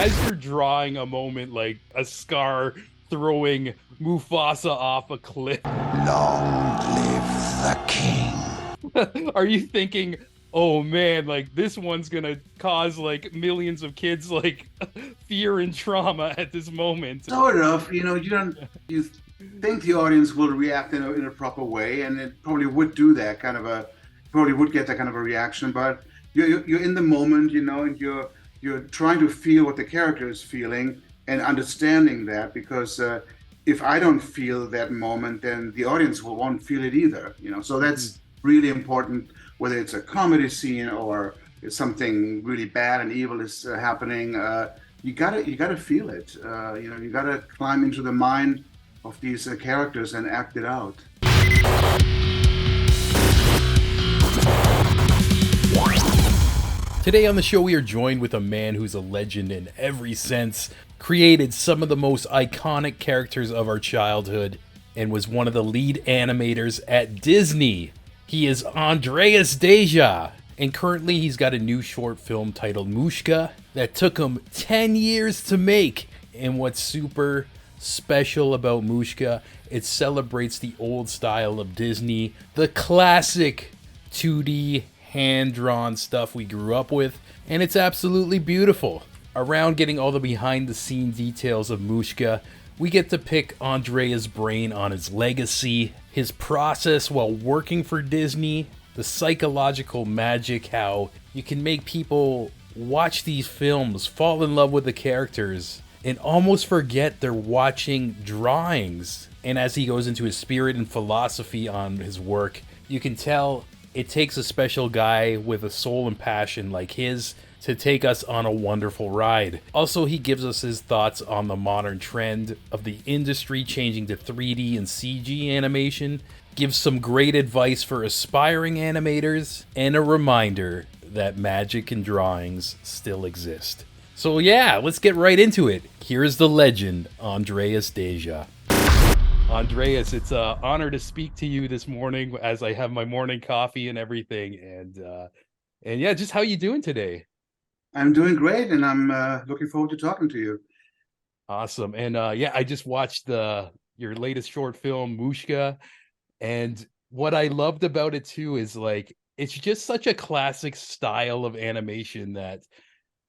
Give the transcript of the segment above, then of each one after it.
as you're drawing a moment like a Scar throwing Mufasa off a cliff, Long live the king. are you thinking, oh man, like this one's gonna cause like millions of kids like fear and trauma at this moment? Sort of, you think the audience will react in a proper way, and it probably would do that kind of a, probably would get that kind of a reaction. But you're in the moment, and you're trying to feel what the character is feeling and understanding that because if I don't feel that moment, then the audience won't feel it either. So Mhm. that's really important, whether it's a comedy scene or it's something really bad and evil is happening. You gotta feel it. You gotta climb into the mind of these characters and act it out. Today on the show, we are joined with a man who's a legend in every sense, created some of the most iconic characters of our childhood, and was one of the lead animators at Disney. He is Andreas Deja, and currently he's got a new short film titled Mushka that took him 10 years to make. And what's super special about Mushka, it celebrates the old style of Disney, the classic 2D hand-drawn stuff we grew up with, and it's absolutely beautiful. Around getting all the behind-the-scene details of Mushka, we get to pick Andrea's brain on his legacy, his process while working for Disney, the psychological magic, how you can make people watch these films, fall in love with the characters, and almost forget they're watching drawings. And as he goes into his spirit and philosophy on his work, you can tell it takes a special guy with a soul and passion like his to take us on a wonderful ride. Also, he gives us his thoughts on the modern trend of the industry changing to 3D and CG animation, gives some great advice for aspiring animators, and a reminder that magic and drawings still exist. So yeah, let's get right into it. Here's the legend, Andreas Deja. Andreas, it's an honor to speak to you this morning as I have my morning coffee and everything. And yeah, just how you doing today? I'm doing great, and I'm looking forward to talking to you. Awesome. And yeah, I just watched the your latest short film, Mushka, and what I loved about it too is like it's just such a classic style of animation that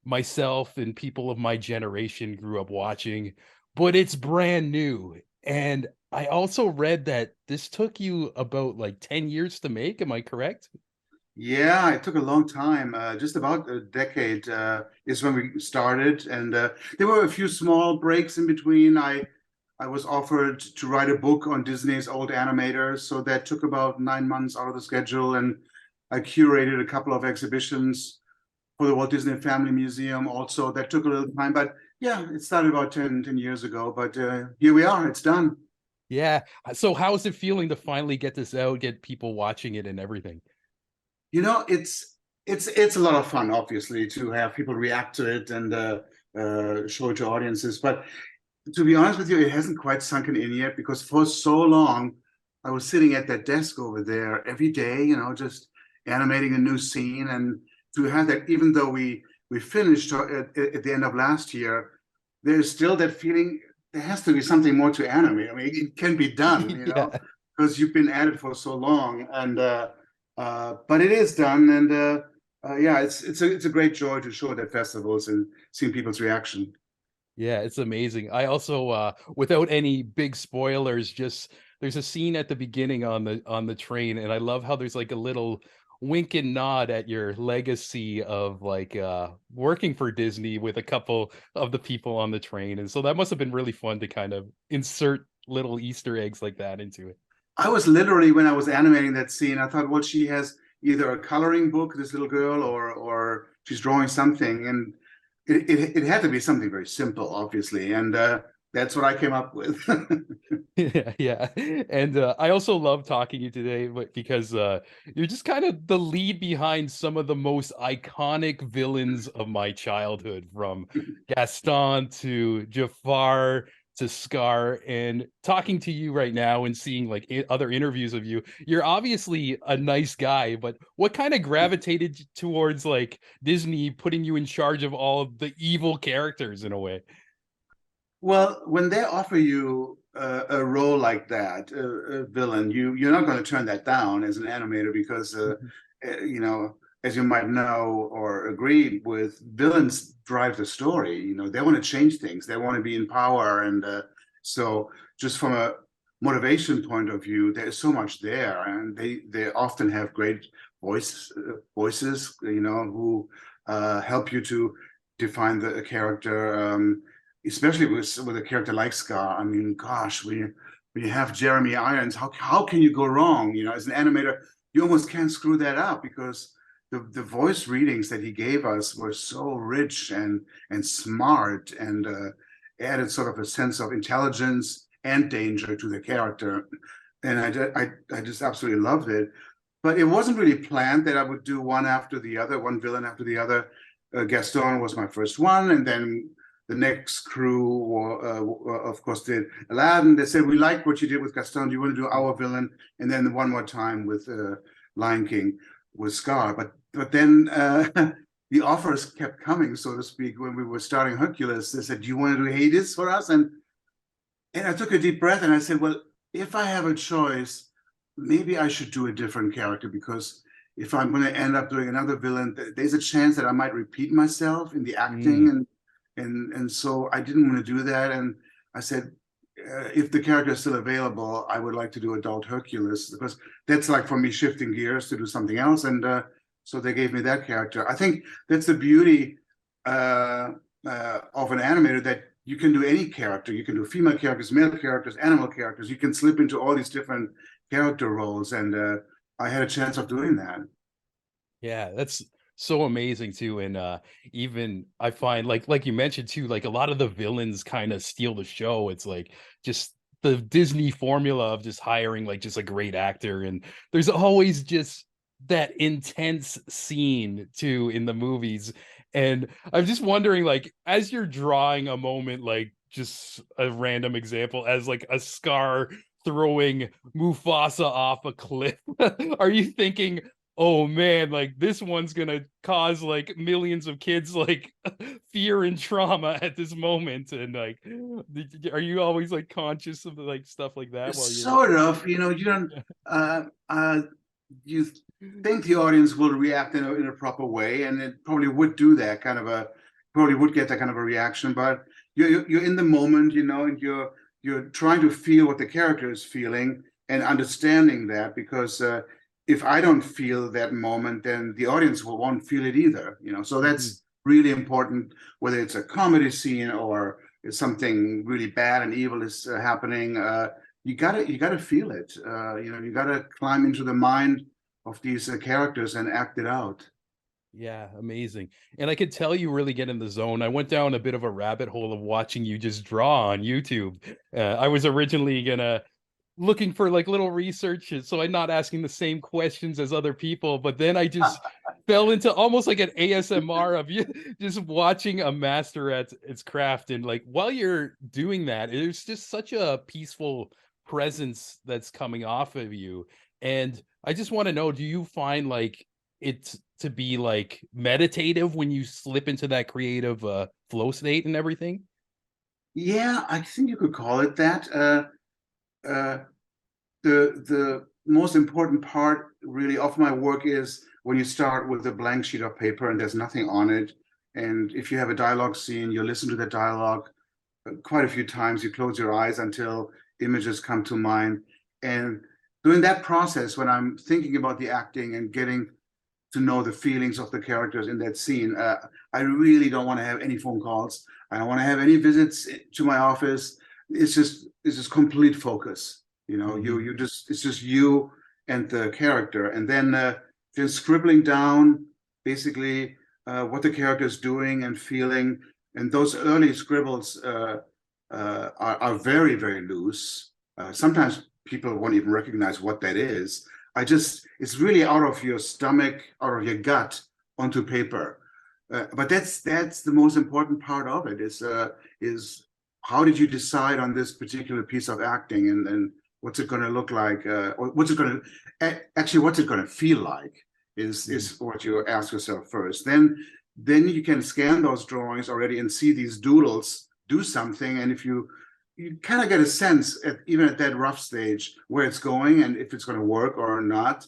myself and people of my generation grew up watching, but it's brand new. And I also read that this took you about like 10 years to make. Am I correct? Yeah, it took a long time. Just about a decade is when we started, and there were a few small breaks in between. I was offered to write a book on Disney's old animators, so that took about 9 months out of the schedule, and I curated a couple of exhibitions for the Walt Disney Family Museum. Also, that took a little time, but yeah, it started about 10 years ago. But here we are. It's done. Yeah. So how's it feeling to finally get this out, get people watching it and everything? It's a lot of fun, obviously, to have people react to it and show it to audiences. But to be honest with you, it hasn't quite sunken in yet because for so long I was sitting at that desk over there every day, just animating a new scene, and to have that, even though we finished at the end of last year, there's still that feeling. There has to be something more to animate. I mean, it can be done, Yeah. because you've been at it for so long, and but it is done, and yeah, it's a great joy to show it at festivals and seeing people's reaction. Yeah, it's amazing. I also without any big spoilers, just there's a scene at the beginning on the train, and I love how there's like a little wink and nod at your legacy of like working for Disney with a couple of the people on the train. And so that must have been really fun to kind of insert little Easter eggs like that into it. I was literally, when I was animating that scene, I thought, well, she has either a coloring book, this little girl, or she's drawing something, and it had to be something very simple, obviously, and that's what I came up with. Yeah, yeah. And I also love talking to you today because you're just kind of the lead behind some of the most iconic villains of my childhood, from Gaston to Jafar to Scar, and talking to you right now and seeing like other interviews of you, you're obviously a nice guy, but what kind of gravitated towards like Disney putting you in charge of all of the evil characters in a way? Well, when they offer you a role like that, a villain, you're not going to turn that down as an animator because you know, as you might know or agree with, villains drive the story. You know, they want to change things. They want to be in power, and so just from a motivation point of view, there's so much there, and they often have great voices, you know, who help you to define the character. Especially with a character like Scar. I mean, gosh, when you have Jeremy Irons, how can you go wrong? You know, as an animator, you almost can't screw that up because the voice readings that he gave us were so rich and smart and added sort of a sense of intelligence and danger to the character. And I just absolutely loved it. But it wasn't really planned that I would do one after the other, one villain after the other. Gaston was my first one, and then the next crew, of course, did Aladdin. They said, "We like what you did with Gaston. Do you want to do our villain?" And then one more time with Lion King with Scar. But then the offers kept coming, so to speak. When we were starting Hercules, they said, "Do you want to do Hades for us?" And I took a deep breath and I said, "Well, if I have a choice, maybe I should do a different character because." If I'm going to end up doing another villain, there's a chance that I might repeat myself in the acting, Mm. and so I didn't want to do that. And I said, if the character is still available, I would like to do adult Hercules because that's like for me shifting gears to do something else. And so they gave me that character. I think that's the beauty of an animator, that you can do any character. You can do female characters, male characters, animal characters. You can slip into all these different character roles, and I had a chance of doing that. Yeah, that's so amazing too. And even I find like you mentioned too, like a lot of the villains kind of steal the show. It's like just the Disney formula of just hiring like just a great actor, and there's always just that intense scene too in the movies. And I'm just wondering, like, as you're drawing a moment, like just a random example, as like a Scar throwing Mufasa off a cliff, are you thinking, oh man, like this one's gonna cause like millions of kids like fear and trauma at this moment? And like, are you always like conscious of like stuff like that while you're Sort of, you know, you don't, you think the audience will react in a proper way, and it probably would do that kind of a, probably would get that kind of a reaction. But you're in the moment, you know, and you're trying to feel what the character is feeling and understanding that because if I don't feel that moment, then the audience won't feel it either, you know. So Mhm. that's really important, whether it's a comedy scene or it's something really bad and evil is happening. You gotta feel it. You know, you gotta climb into the mind of these characters and act it out. Yeah, amazing. And I could tell you really get in the zone. I went down a bit of a rabbit hole of watching you just draw on YouTube. I was originally gonna looking for like little researches, so I'm not asking the same questions as other people, but then I just fell into almost like an ASMR of you just watching a master at its craft. And like while you're doing that, there's just such a peaceful presence that's coming off of you. And I just want to know, do you find like it to be like meditative when you slip into that creative flow state and everything? Yeah, I think you could call it that. Uh, the most important part really of my work is when you start with a blank sheet of paper and there's nothing on it, and if you have a dialogue scene, you listen to the dialogue quite a few times. You close your eyes until images come to mind, and during that process, when I'm thinking about the acting and getting to know the feelings of the characters in that scene, I really don't want to have any phone calls. I don't want to have any visits to my office. It's just complete focus. You know, Mhm. you just, it's just you and the character, and then just scribbling down basically what the character is doing and feeling. And those early scribbles are very, very loose. Sometimes people won't even recognize what that is. It's really out of your stomach, out of your gut onto paper. But that's the most important part of it is how did you decide on this particular piece of acting, and what's it going to look like, or what's it going to actually what's it going to feel like is what you ask yourself first. Then you can scan those drawings already and see these doodles do something, and if you kind of get a sense even at that rough stage where it's going and if it's going to work or not.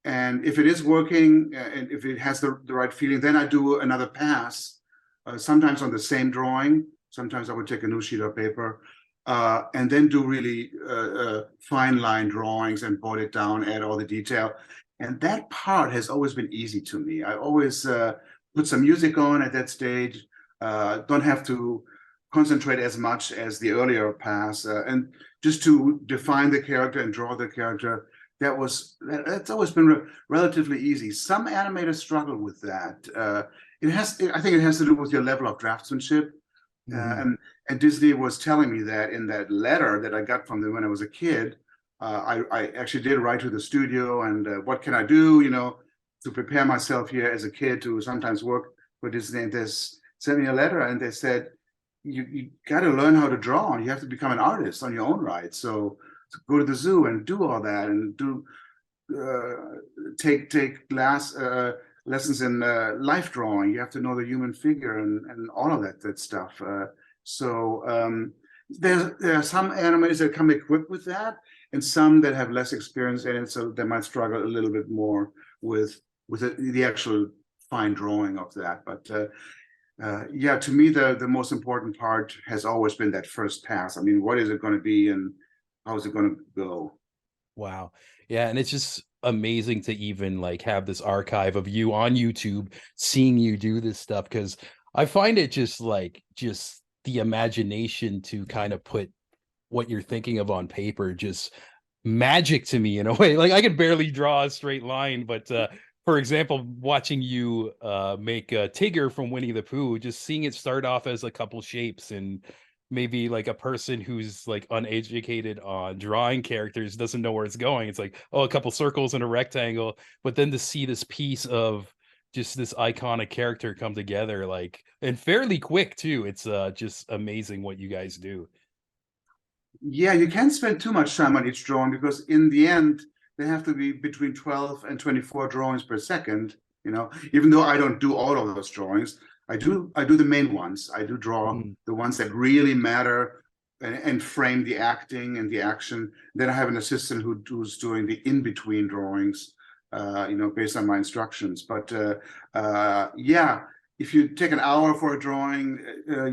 And if it is working, and if it has the right feeling, then I do another pass, sometimes on the same drawing. Sometimes I would take a new sheet of paper, and then do really fine line drawings and boil it down, add all the detail. And that part has always been easy to me. I always put some music on at that stage, don't have to concentrate as much as the earlier pass, and just to define the character and draw the character. That's always been relatively easy. Some animators struggle with that. I think it has to do with your level of draftsmanship. And Disney was telling me that in that letter that I got from them when I was a kid. I actually did write to the studio, and what can I do, to prepare myself here as a kid to sometimes work for Disney. And they sent me a letter, and they said, you got to learn how to draw. You have to become an artist on your own right. So go to the zoo and do all that, and take lessons in life drawing. You have to know the human figure and all of that stuff. There are some animators that come equipped with that, and some that have less experience in it, so they might struggle a little bit more with the actual fine drawing of that. But yeah, to me, the most important part has always been that first pass. I mean, what is it going to be, and how is it going to go? Wow. Yeah, and it's just amazing to even like have this archive of you on YouTube seeing you do this stuff, because I find it just the imagination to kind of put what you're thinking of on paper just magic to me in a way. Like I could barely draw a straight line, but for example, watching you make Tigger from Winnie the Pooh, just seeing it start off as a couple shapes, and maybe like a person who's like uneducated on drawing characters doesn't know where it's going. It's like, oh, a couple circles and a rectangle, but then to see this piece of just this iconic character come together, like, and fairly quick too. It's just amazing what you guys do. Yeah, you can't spend too much time on each drawing, because in the end, they have to be between 12 and 24 drawings per second. Even though I don't do all of those drawings, I do the main ones. I do draw the ones that really matter, and frame the acting and the action. Then I have an assistant who's doing the in-between drawings, based on my instructions. But yeah, if you take an hour for a drawing,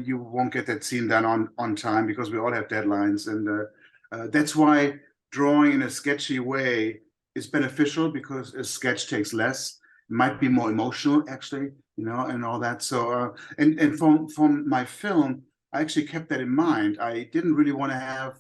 you won't get that scene done on time, because we all have deadlines. And that's why drawing in a sketchy way is beneficial, because a sketch takes less, might be more emotional actually, and all that. So and from my film, I actually kept that in mind. I didn't really want to have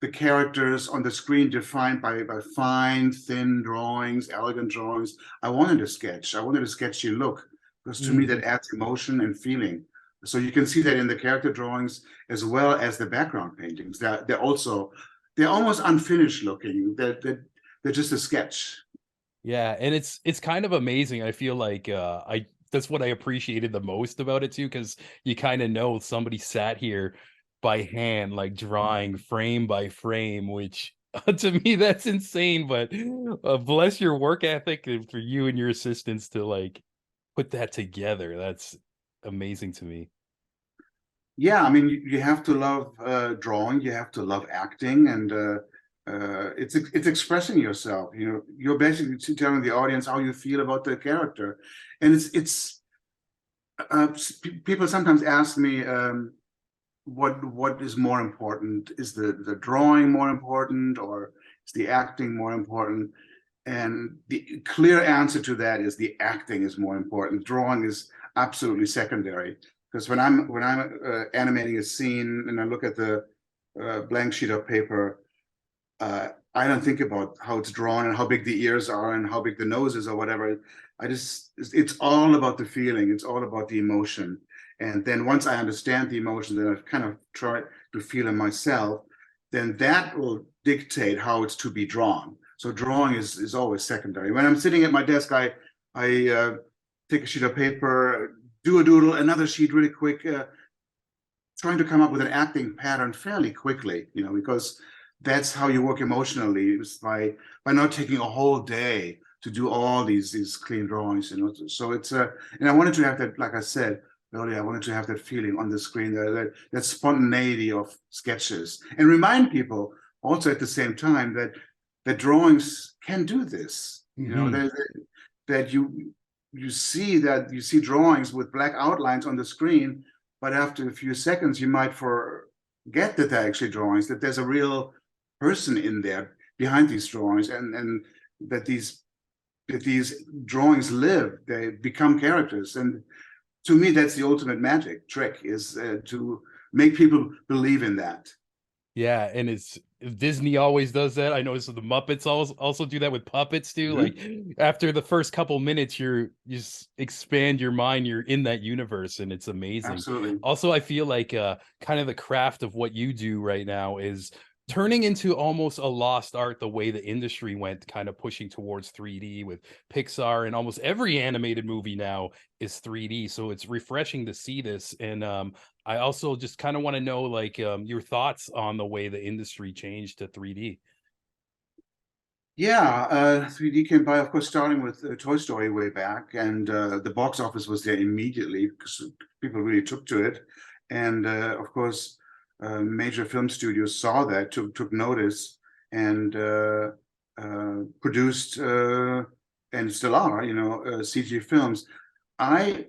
the characters on the screen defined by fine, thin drawings, elegant drawings. I wanted a sketchy look, because to me that adds emotion and feeling. So you can see that in the character drawings as well as the background paintings. They're almost unfinished looking. They're just a sketch. Yeah, and it's kind of amazing. I feel like I that's what I appreciated the most about it too, because you kind of know somebody sat here by hand, like drawing frame by frame, which to me that's insane. But bless your work ethic, and for you and your assistants to like put that together. That's amazing to me. Yeah, I mean, you have to love drawing, you have to love acting, and it's expressing yourself. You're basically telling the audience how you feel about the character. And it's people sometimes ask me, what is more important? Is the drawing more important, or is the acting more important? And the clear answer to that is the acting is more important. Drawing is absolutely secondary. Because when I'm animating a scene and I look at the blank sheet of paper, I don't think about how it's drawn and how big the ears are and how big the nose is or whatever. It's all about the feeling. It's all about the emotion. And then once I understand the emotion, then I've kind of tried to feel it myself, then that will dictate how it's to be drawn. So drawing is always secondary. When I'm sitting at my desk, I take a sheet of paper, do a doodle, another sheet really quick, trying to come up with an acting pattern fairly quickly, because that's how you work emotionally, is by not taking a whole day to do all these clean drawings, So it's and I wanted to have that, like I said earlier, I wanted to have that feeling on the screen, that spontaneity of sketches, and remind people also at the same time that drawings can do this. Hmm. That you see drawings with black outlines on the screen, but after a few seconds you might forget that they're actually drawings, that there's a real person in there behind these drawings, and that these drawings live, they become characters. And to me, that's the ultimate magic trick, is to make people believe in that. Yeah, and it's Disney always does that. I noticed the Muppets also do that with puppets too. Like Mm-hmm. after the first couple minutes, you just expand your mind. You're in that universe, and it's amazing. Absolutely. Also, I feel like kind of the craft of what you do right now is turning into almost a lost art. The way the industry went, kind of pushing towards 3D with Pixar, and almost every animated movie now is 3D. So it's refreshing to see this, and I also just kind of want to know like your thoughts on the way the industry changed to 3D. Yeah, 3D came by, of course, starting with Toy Story way back, and the box office was there immediately because people really took to it. And of course, major film studios saw that, took notice, and produced and still are, CG films. I'm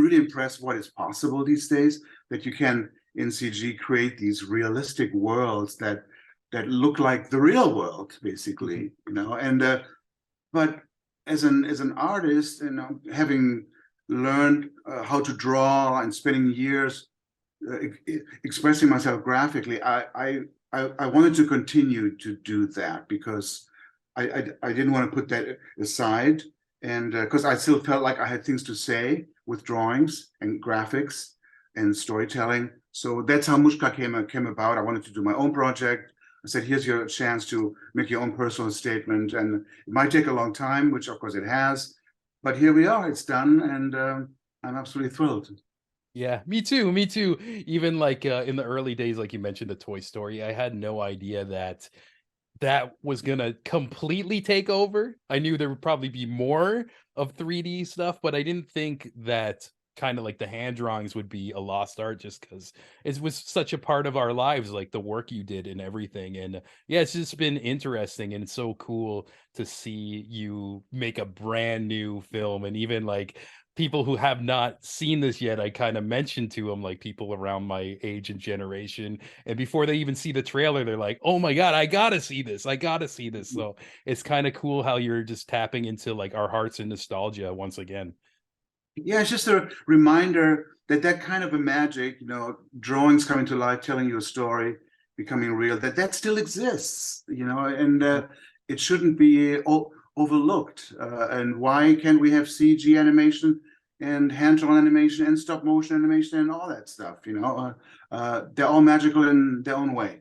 really impressed what is possible these days, that you can in CG create these realistic worlds that look like the real world, basically, And but as an artist, having learned how to draw and spending years expressing myself graphically, I wanted to continue to do that, because I didn't want to put that aside, and because I still felt like I had things to say with drawings and graphics and storytelling. So that's how Mushka came about. I wanted to do my own project. I said, here's your chance to make your own personal statement, and it might take a long time, which of course it has, but here we are. It's done, and I'm absolutely thrilled. Yeah, me too. Me too. Even like in the early days, like you mentioned the Toy Story, I had no idea that that was gonna completely take over. I knew there would probably be more of 3D stuff, but I didn't think that kind of like the hand drawings would be a lost art just because it was such a part of our lives, like the work you did and everything. And yeah, it's just been interesting and it's so cool to see you make a brand new film. And even like people who have not seen this yet, I kind of mentioned to them, like people around my age and generation, and before they even see the trailer, they're like, "Oh my god, I gotta see this! I gotta see this!" So it's kind of cool how you're just tapping into like our hearts and nostalgia once again. Yeah, it's just a reminder that kind of a magic, drawings coming to life, telling you a story, becoming real, that still exists, and it shouldn't be overlooked. And why can't we have CG animation and hand-drawn animation and stop motion animation and all that stuff? They're all magical in their own way.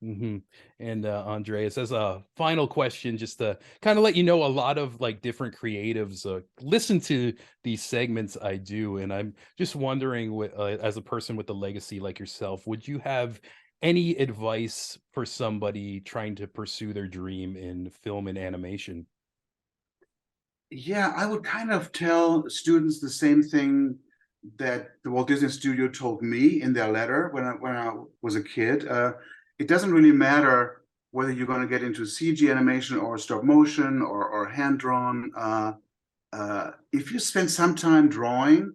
Hmm. And Andreas, as a final question, just to kind of let you know, a lot of like different creatives listen to these segments I do, and I'm just wondering, as a person with a legacy like yourself, would you have any advice for somebody trying to pursue their dream in film and animation? Yeah, I would kind of tell students the same thing that the Walt Disney Studio told me in their letter when I was a kid. It doesn't really matter whether you're going to get into CG animation or stop motion or hand drawn. If you spend some time drawing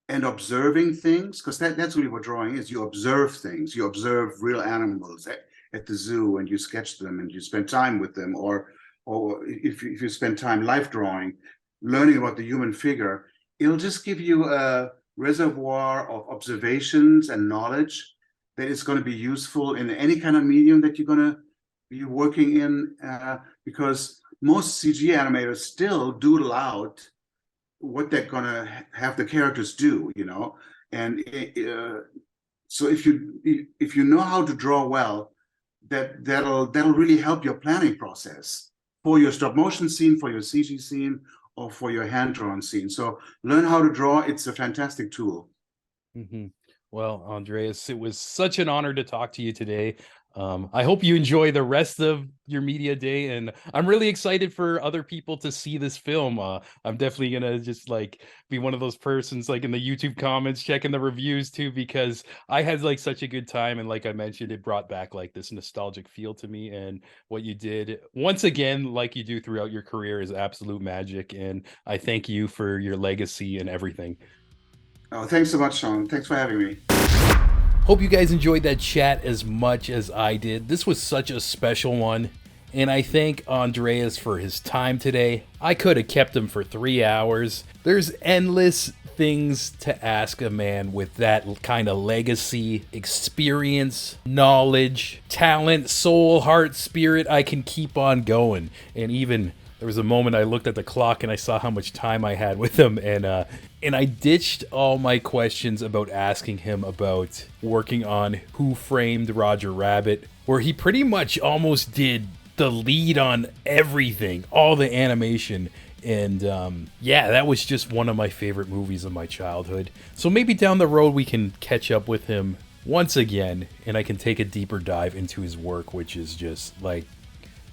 and observing things, because that's really what drawing is. You observe things. You observe real animals at the zoo, and you sketch them, and you spend time with them. Or if you spend time life drawing, learning about the human figure, it'll just give you a reservoir of observations and knowledge that is going to be useful in any kind of medium that you're going to be working in. Because most CG animators still doodle out what they're gonna have the characters do, and so if you know how to draw well, that'll really help your planning process for your stop motion scene, for your CG scene, or for your hand drawn scene. So learn how to draw. It's a fantastic tool. Hmm. Well, Andreas, it was such an honor to talk to you today. I hope you enjoy the rest of your media day, and I'm really excited for other people to see this film. I'm definitely gonna just like be one of those persons like in the YouTube comments checking the reviews too, because I had like such a good time, and like I mentioned, it brought back like this nostalgic feel to me. And what you did once again, like you do throughout your career, is absolute magic. And I thank you for your legacy and everything. Oh, thanks so much, Sean. Thanks for having me. Hope you guys enjoyed that chat as much as I did. This was such a special one. And I thank Andreas for his time today. I could have kept him for 3 hours. There's endless things to ask a man with that kind of legacy, experience, knowledge, talent, soul, heart, spirit. I can keep on going. And even there was a moment I looked at the clock and I saw how much time I had with him, and I ditched all my questions about asking him about working on Who Framed Roger Rabbit, where he pretty much almost did the lead on everything, all the animation. And yeah, that was just one of my favorite movies of my childhood. So maybe down the road we can catch up with him once again, and I can take a deeper dive into his work, which is just like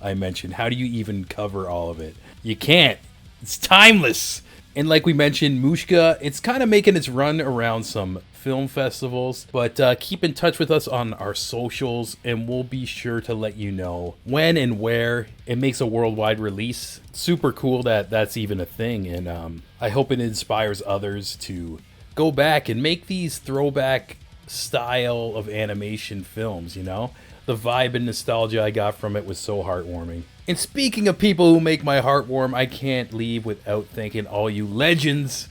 I mentioned. How do you even cover all of it? You can't. It's timeless. And like we mentioned, Mushka, it's kind of making its run around some film festivals, but keep in touch with us on our socials and we'll be sure to let you know when and where it makes a worldwide release. Super cool that that's even a thing, and I hope it inspires others to go back and make these throwback style of animation films, you know? The vibe and nostalgia I got from it was so heartwarming. And speaking of people who make my heart warm, I can't leave without thanking all you legends,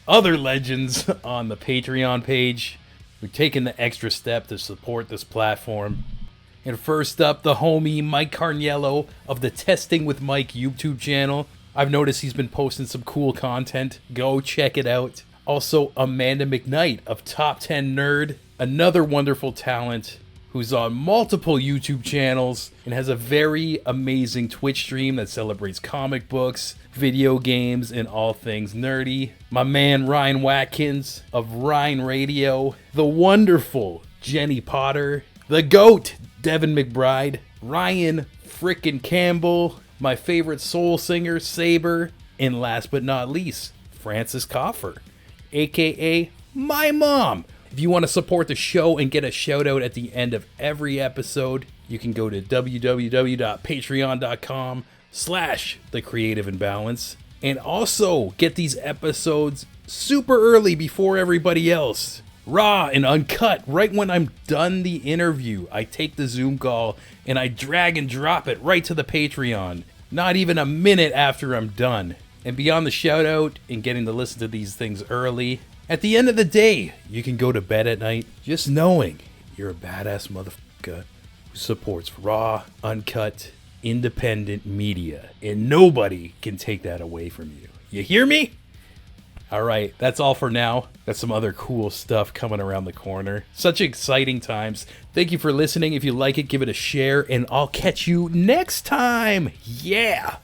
other legends on the Patreon page who've taken the extra step to support this platform. And first up, the homie Mike Carniello of the Testing with Mike YouTube channel. I've noticed he's been posting some cool content. Go check it out. Also, Amanda McKnight of Top 10 Nerd, another wonderful talent who's on multiple YouTube channels and has a very amazing Twitch stream that celebrates comic books, video games, and all things nerdy. My man Ryan Watkins of Ryan Radio, the wonderful Jenny Potter, the GOAT Devin McBride, Ryan frickin' Campbell, my favorite soul singer Saber, and last but not least, Francis Coffer, aka my mom. If you want to support the show and get a shout out at the end of every episode, you can go to www.patreon.com/thecreativeinbalance and also get these episodes super early before everybody else. Raw and uncut. Right when I'm done the interview, I take the Zoom call and I drag and drop it right to the Patreon. Not even a minute after I'm done. And beyond the shout out and getting to listen to these things early, at the end of the day, you can go to bed at night just knowing you're a badass motherfucker who supports raw, uncut, independent media. And nobody can take that away from you. You hear me? Alright, that's all for now. Got some other cool stuff coming around the corner. Such exciting times. Thank you for listening. If you like it, give it a share, and I'll catch you next time. Yeah!